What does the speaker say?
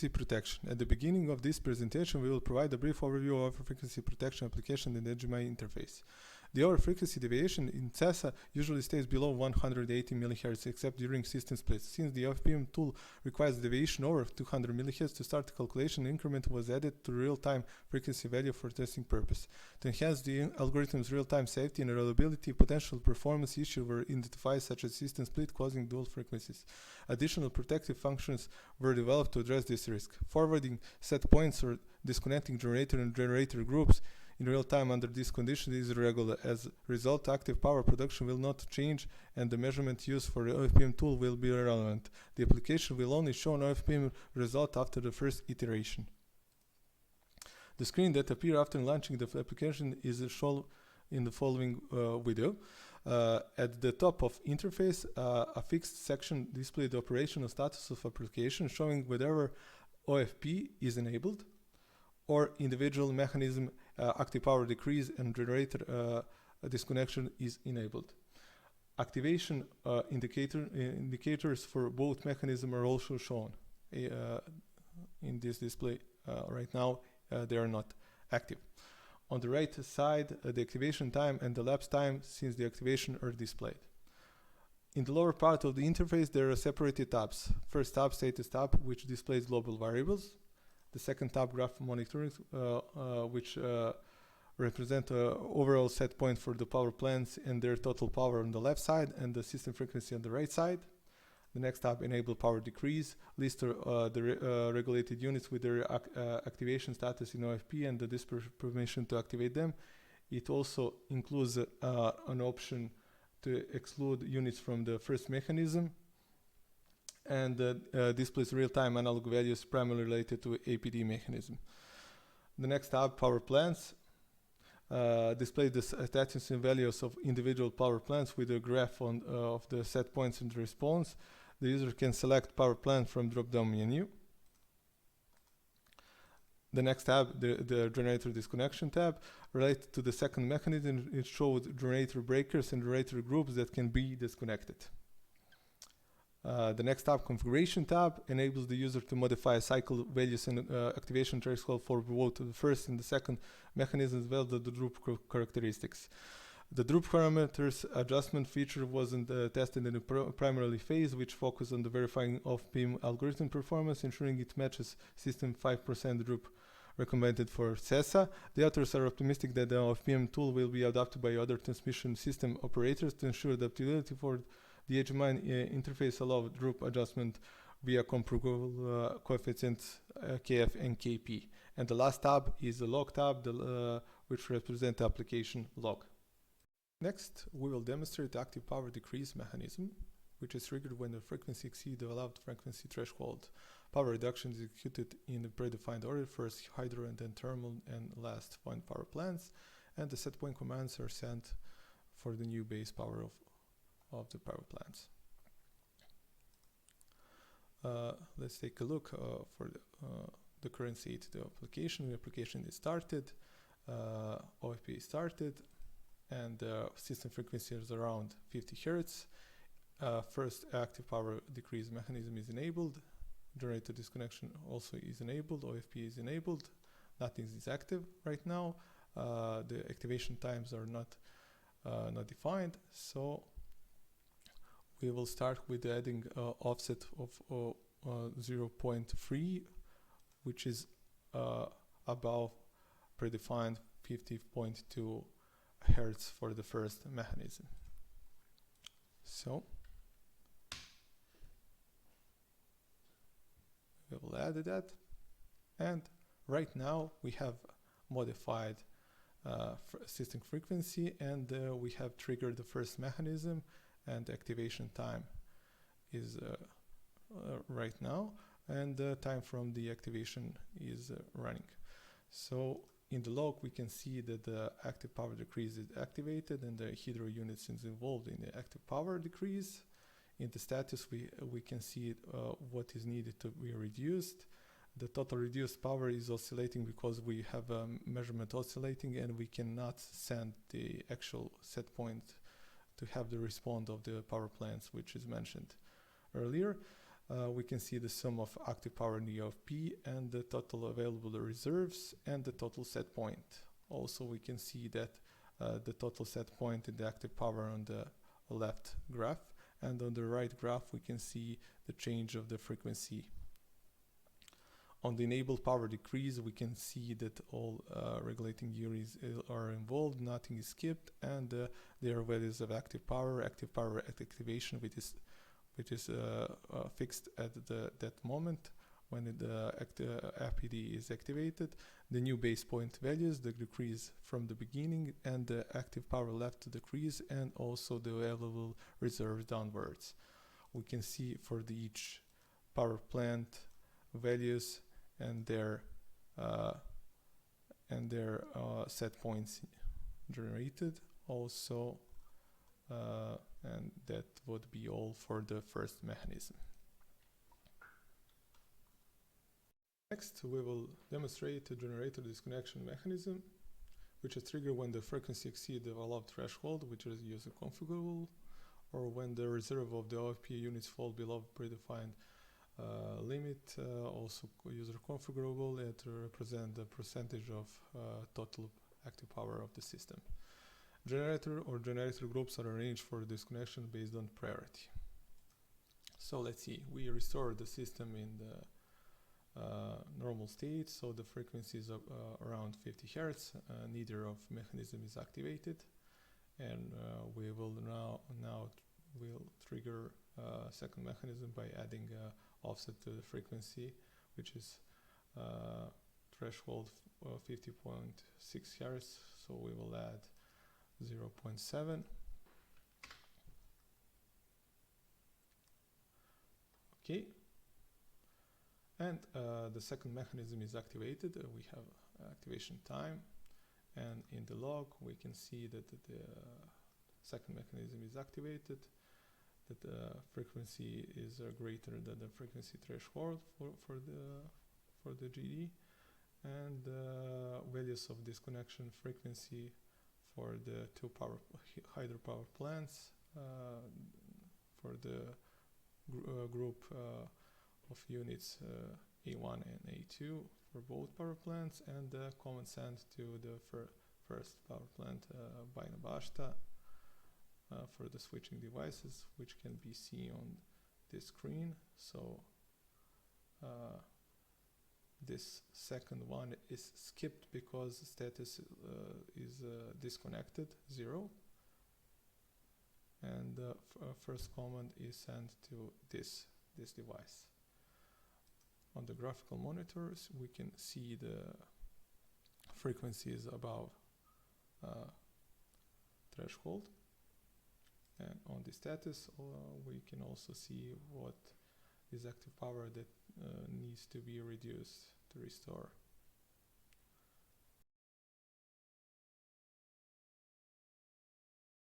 frequency protection. At the beginning of this presentation, we will provide a brief overview of frequency protection application in the HMI interface. The over frequency deviation in CESA usually stays below 180 MHz except during system splits. Since the OFPM tool requires deviation over 200 MHz to start the calculation, increment was added to real-time frequency value for testing purpose. To enhance the algorithm's real-time safety and reliability, potential performance issues were identified such as system split causing dual frequencies. Additional protective functions were developed to address this risk. Forwarding set points or disconnecting generator and generator groups in real time under these conditions is irregular. As a result, active power production will not change and the measurement used for the OFPM tool will be irrelevant. The application will only show an OFPM result after the first iteration. The screen that appears after launching the application is shown in the following video. At the top of interface, a fixed section displays the operational status of application showing whether OFP is enabled or individual mechanism active power decrease and generator disconnection is enabled. Activation indicators for both mechanisms are also shown in this display. Right now they are not active. On the right side, the activation time and the lapse time since the activation are displayed. In the lower part of the interface, there are separated tabs. First tab, status tab, which displays global variables. The second tab, graph monitoring, which represent overall set point for the power plants and their total power on the left side and the system frequency on the right side. The next tab, enable power decrease, lists the regulated units with their activation status in OFP and the permission to activate them. It also includes an option to exclude units from the first mechanism, and displays real-time analog values primarily related to APD mechanism. The next tab, power plants, displays the status and values of individual power plants with a graph of the set points and response. The user can select power plant from drop-down menu. The next tab, the generator disconnection tab, related to the second mechanism, it shows generator breakers and generator groups that can be disconnected. The next tab, configuration tab, enables the user to modify cycle values and activation threshold for both the first and the second mechanism as well as the droop characteristics. The droop parameters adjustment feature wasn't tested in the primary phase, which focused on the verifying OFPM algorithm performance, ensuring it matches system 5% droop recommended for CESA. The authors are optimistic that the OFPM tool will be adopted by other transmission system operators to ensure adaptability for the HMI interface allow droop adjustment via comparable coefficients KF and KP. And the last tab is the log tab, which represents the application log. Next, we will demonstrate the active power decrease mechanism, which is triggered when the frequency exceeds the allowed frequency threshold. Power reduction is executed in a predefined order, first hydro and then thermal and last point power plants, and the set point commands are sent for the new base power of the power plants. Let's take a look for the current state of the application. The application is started, OFP is started, and the system frequency is around 50 Hz. First active power decrease mechanism is enabled. Generator disconnection also is enabled. OFP is enabled. Nothing is active right now. The activation times are not defined. So we will start with adding offset of 0.3, which is above predefined 50.2 Hertz for the first mechanism. So we will add that, and right now we have modified system frequency, and we have triggered the first mechanism, and the activation time is right now, and the time from the activation is running. So in the log we can see that the active power decrease is activated and the hydro units is involved in the active power decrease. In the status we can see what is needed to be reduced. The total reduced power is oscillating because we have a measurement oscillating, and we cannot send the actual set point to have the response of the power plants, which is mentioned earlier. we can see the sum of active power in the OFP and the total available reserves and the total set point. Also, we can see that the total set point in the active power on the left graph, and on the right graph we can see the change of the frequency. On the enabled power decrease, we can see that all regulating units are involved, nothing is skipped, and there are values of active power at activation, which is fixed at that moment when the FPD is activated. The new base point values, the decrease from the beginning, and the active power left to decrease, and also the available reserves downwards. We can see for each power plant values and their set points generated also, and that would be all for the first mechanism. Next, we will demonstrate the generator disconnection mechanism, which is triggered when the frequency exceeds the allowed threshold, which is user configurable, or when the reserve of the OFP units fall below predefined limit, also user configurable, it represents the percentage of total active power of the system. Generator or generator groups are arranged for disconnection based on priority. So let's see, we restore the system in the normal state, so the frequency is around 50 Hz, neither of mechanism is activated, and we will now we'll trigger second mechanism by adding offset to the frequency, which is threshold 50.6 Hz, so we will add 0.7. Okay, and the second mechanism is activated. We have activation time, and in the log we can see that the second mechanism is activated, that the frequency is greater than the frequency threshold for the GD, and values of disconnection frequency for the two hydropower plants, for the group of units A1 and A2 for both power plants, and the common send to the first power plant Bajna for the switching devices, which can be seen on this screen. So this second one is skipped because status is disconnected, 0, and the first command is sent to this device. On the graphical monitors we can see the frequencies above threshold, and on the status we can also see what is active power that needs to be reduced to restore